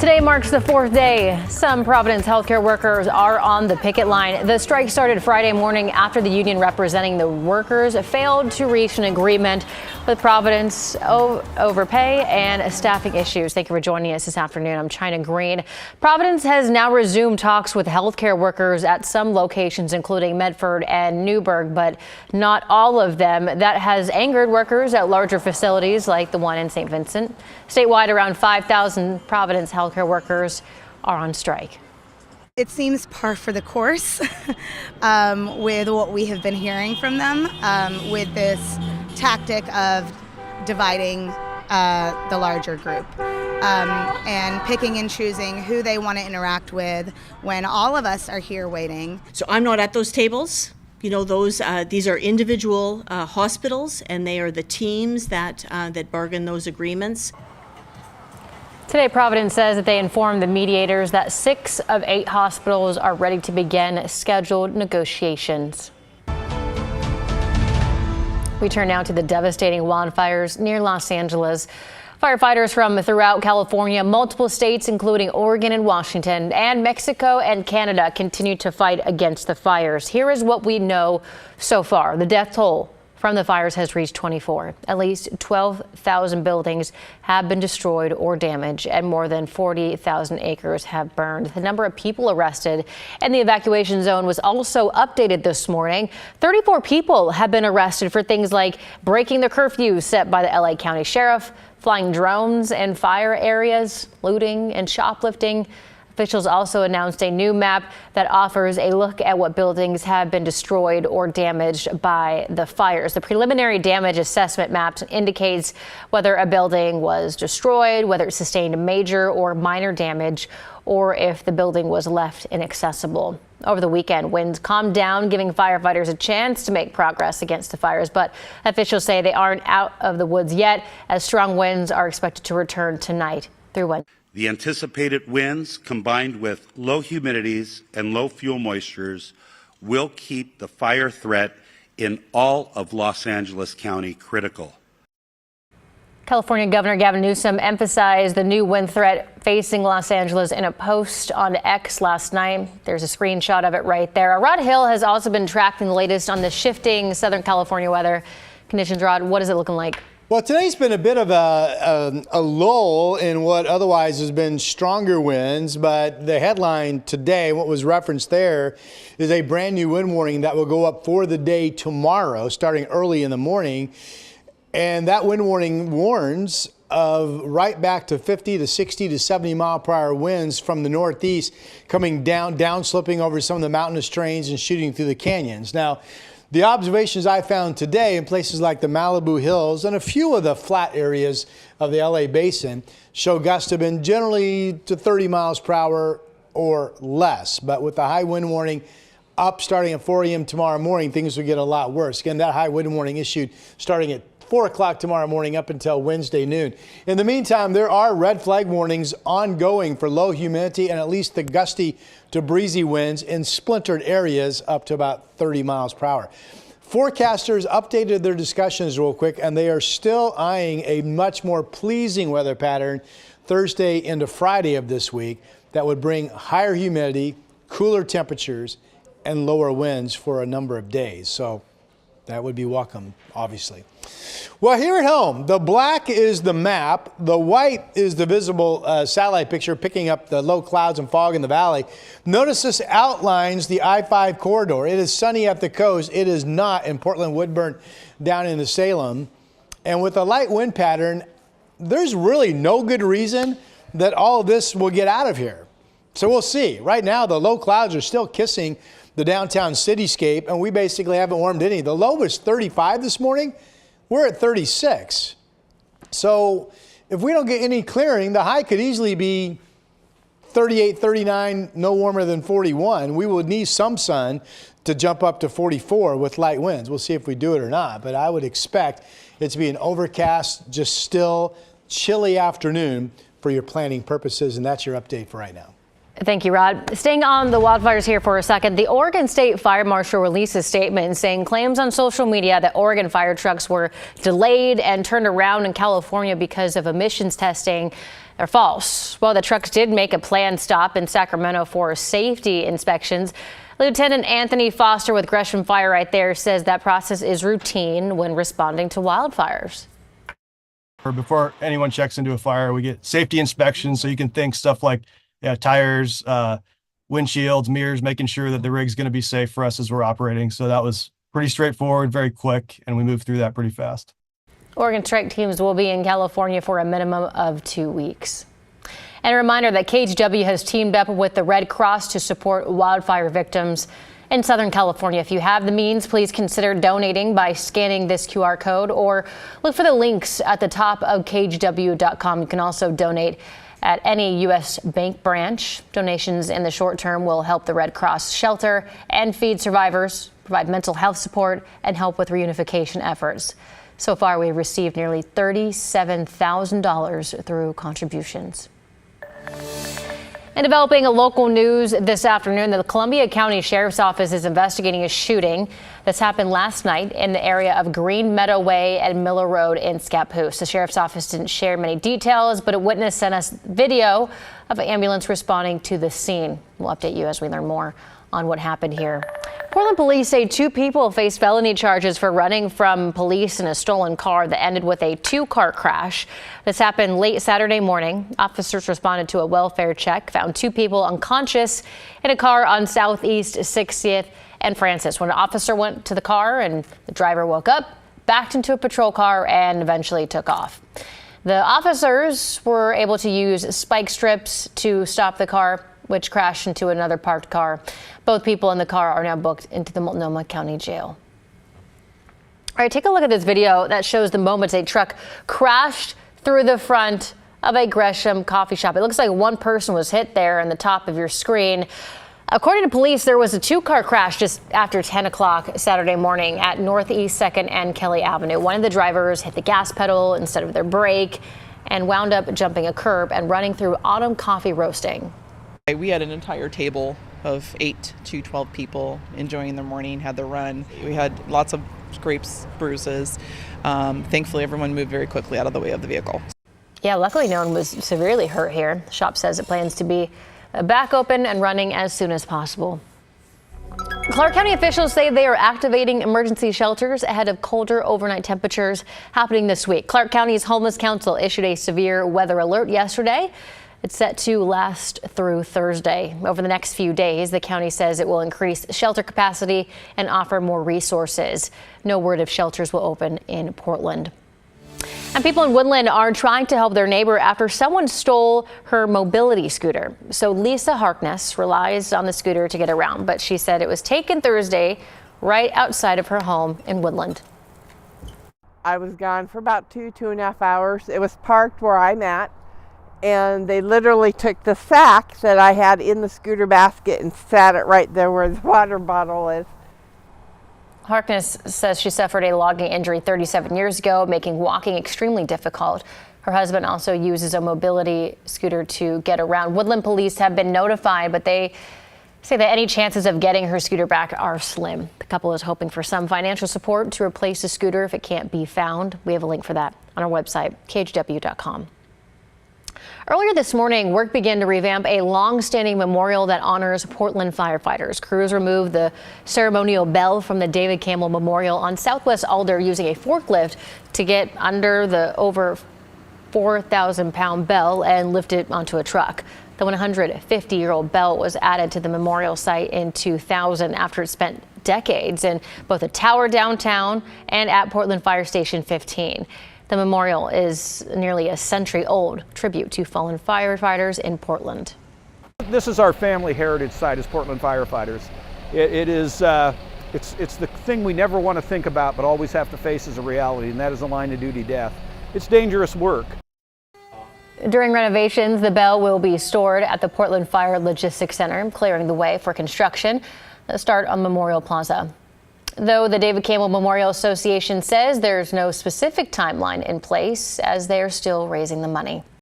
Today marks the fourth day. Some Providence healthcare workers are on the picket line. The strike started Friday morning after the union representing the workers failed to reach an agreement with Providence over pay and staffing issues. Thank you for joining us this afternoon. I'm China Green. Providence has now resumed talks with healthcare workers at some locations, including Medford and Newburgh, but not all of them. That has angered workers at larger facilities like the one in St. Vincent. Statewide, around 5,000 Providence healthcare workers are on strike. It seems par for the course with what we have been hearing from them with this tactic of dividing the larger group and picking and choosing who they want to interact with when all of us are here waiting. So I'm not at those tables. You know, these are individual hospitals, and they are the teams that bargain those agreements. Today, Providence says that they informed the mediators that 6 of 8 hospitals are ready to begin scheduled negotiations. We turn now to the devastating wildfires near Los Angeles. Firefighters from throughout California, multiple states, including Oregon and Washington, and Mexico and Canada, continue to fight against the fires. Here is what we know so far. The death toll from the fires has reached 24. At least 12,000 buildings have been destroyed or damaged, and more than 40,000 acres have burned. The number of people arrested in the evacuation zone was also updated this morning. 34 people have been arrested for things like breaking the curfew set by the LA County Sheriff, flying drones in fire areas, looting and shoplifting. Officials also announced a new map that offers a look at what buildings have been destroyed or damaged by the fires. The preliminary damage assessment map indicates whether a building was destroyed, whether it sustained major or minor damage, or if the building was left inaccessible. Over the weekend, winds calmed down, giving firefighters a chance to make progress against the fires, but officials say they aren't out of the woods yet, as strong winds are expected to return tonight through Wednesday. The anticipated winds, combined with low humidities and low fuel moistures, will keep the fire threat in all of Los Angeles County critical. California Governor Gavin Newsom emphasized the new wind threat facing Los Angeles in a post on X last night. There's a screenshot of it right there. Rod Hill has also been tracking the latest on the shifting Southern California weather conditions. Rod, what is it looking like? Well, today's been a bit of a lull in what otherwise has been stronger winds, but the headline today, what was referenced there, is a brand new wind warning that will go up for the day tomorrow, starting early in the morning. And that wind warning warns of right back to 50 to 60 to 70 mile per hour winds from the northeast coming down slipping over some of the mountainous terrains and shooting through the canyons. Now, the observations I found today in places like the Malibu Hills and a few of the flat areas of the LA basin show gusts have been generally to 30 miles per hour or less. But with the high wind warning up starting at 4 a.m. tomorrow morning, things will get a lot worse. Again, that high wind warning issued starting at 4 o'clock tomorrow morning up until Wednesday noon. In the meantime, there are red flag warnings ongoing for low humidity and at least the gusty to breezy winds in splintered areas up to about 30 miles per hour. Forecasters updated their discussions real quick, and they are still eyeing a much more pleasing weather pattern Thursday into Friday of this week that would bring higher humidity, cooler temperatures, and lower winds for a number of days. So that would be welcome, obviously. Well, here at home, the black is the map. The white is the visible satellite picture picking up the low clouds and fog in the valley. Notice this outlines the I-5 corridor. It is sunny at the coast. It is not in Portland, Woodburn, down into Salem. And with a light wind pattern, there's really no good reason that all of this will get out of here. So we'll see. Right now, the low clouds are still kissing the downtown cityscape, and we basically haven't warmed any. The low was 35 this morning. We're at 36. So if we don't get any clearing, the high could easily be 38, 39, no warmer than 41. We would need some sun to jump up to 44 with light winds. We'll see if we do it or not, but I would expect it to be an overcast, just still chilly afternoon for your planning purposes, and that's your update for right now. Thank you, Rod. Staying on the wildfires here for a second, the Oregon State Fire Marshal released a statement saying claims on social media that Oregon fire trucks were delayed and turned around in California because of emissions testing are false. Well, the trucks did make a planned stop in Sacramento for safety inspections. Lieutenant Anthony Foster with Gresham Fire right there says that process is routine when responding to wildfires. Before anyone checks into a fire, we get safety inspections. So you can think stuff like tires, windshields, mirrors, making sure that the rig's going to be safe for us as we're operating. So that was pretty straightforward, very quick, and we moved through that pretty fast. Oregon strike teams will be in California for a minimum of 2 weeks. And a reminder that KGW has teamed up with the Red Cross to support wildfire victims in Southern California. If you have the means, please consider donating by scanning this QR code or look for the links at the top of KGW.com. You can also donate at any U.S. bank branch. Donations in the short term will help the Red Cross shelter and feed survivors, provide mental health support, and help with reunification efforts. So far, we've received nearly $37,000 through contributions. And developing a local news this afternoon, the Columbia County Sheriff's Office is investigating a shooting that's happened last night in the area of Green Meadow Way and Miller Road in Scappoose. The Sheriff's Office didn't share many details, but a witness sent us video of an ambulance responding to the scene. We'll update you as we learn more on what happened here. Portland police say 2 people face felony charges for running from police in a stolen car that ended with a 2-car crash. This happened late Saturday morning. Officers responded to a welfare check, found 2 people unconscious in a car on Southeast 60th and Francis. When an officer went to the car and the driver woke up, backed into a patrol car and eventually took off. The officers were able to use spike strips to stop the car, which crashed into another parked car. Both people in the car are now booked into the Multnomah County Jail. All right, take a look at this video that shows the moments a truck crashed through the front of a Gresham coffee shop. It looks like one person was hit there on the top of your screen. According to police, there was a 2-car crash just after 10 o'clock Saturday morning at Northeast 2nd and Kelly Avenue. One of the drivers hit the gas pedal instead of their brake and wound up jumping a curb and running through autumn coffee roasting. We had an entire table of 8 to 12 people enjoying their morning, had their run. We had lots of scrapes, bruises. Thankfully, everyone moved very quickly out of the way of the vehicle. Yeah, luckily no one was severely hurt here. The shop says it plans to be back open and running as soon as possible. Clark County officials say they are activating emergency shelters ahead of colder overnight temperatures happening this week. Clark County's Homeless Council issued a severe weather alert yesterday. It's set to last through Thursday. Over the next few days, the county says it will increase shelter capacity and offer more resources. No word if shelters will open in Portland. And people in Woodland are trying to help their neighbor after someone stole her mobility scooter. So Lisa Harkness relies on the scooter to get around, but she said it was taken Thursday right outside of her home in Woodland. I was gone for about 2.5 hours. It was parked where I'm at. And they literally took the sack that I had in the scooter basket and sat it right there where the water bottle is. Harkness says she suffered a logging injury 37 years ago, making walking extremely difficult. Her husband also uses a mobility scooter to get around. Woodland police have been notified, but they say that any chances of getting her scooter back are slim. The couple is hoping for some financial support to replace the scooter if it can't be found. We have a link for that on our website, KGW.com. Earlier this morning, work began to revamp a long-standing memorial that honors Portland firefighters. Crews removed the ceremonial bell from the David Campbell Memorial on Southwest Alder using a forklift to get under the over 4,000-pound bell and lift it onto a truck. The 150-year-old bell was added to the memorial site in 2000 after it spent decades in both a tower downtown and at Portland Fire Station 15. The memorial is nearly a century-old tribute to fallen firefighters in Portland. This is our family heritage site as Portland Firefighters. It's the thing we never want to think about but always have to face as a reality, and that is a line of duty death. It's dangerous work. During renovations, the bell will be stored at the Portland Fire Logistics Center, clearing the way for construction that start on Memorial Plaza. Though the David Campbell Memorial Association says there's no specific timeline in place as they are still raising the money.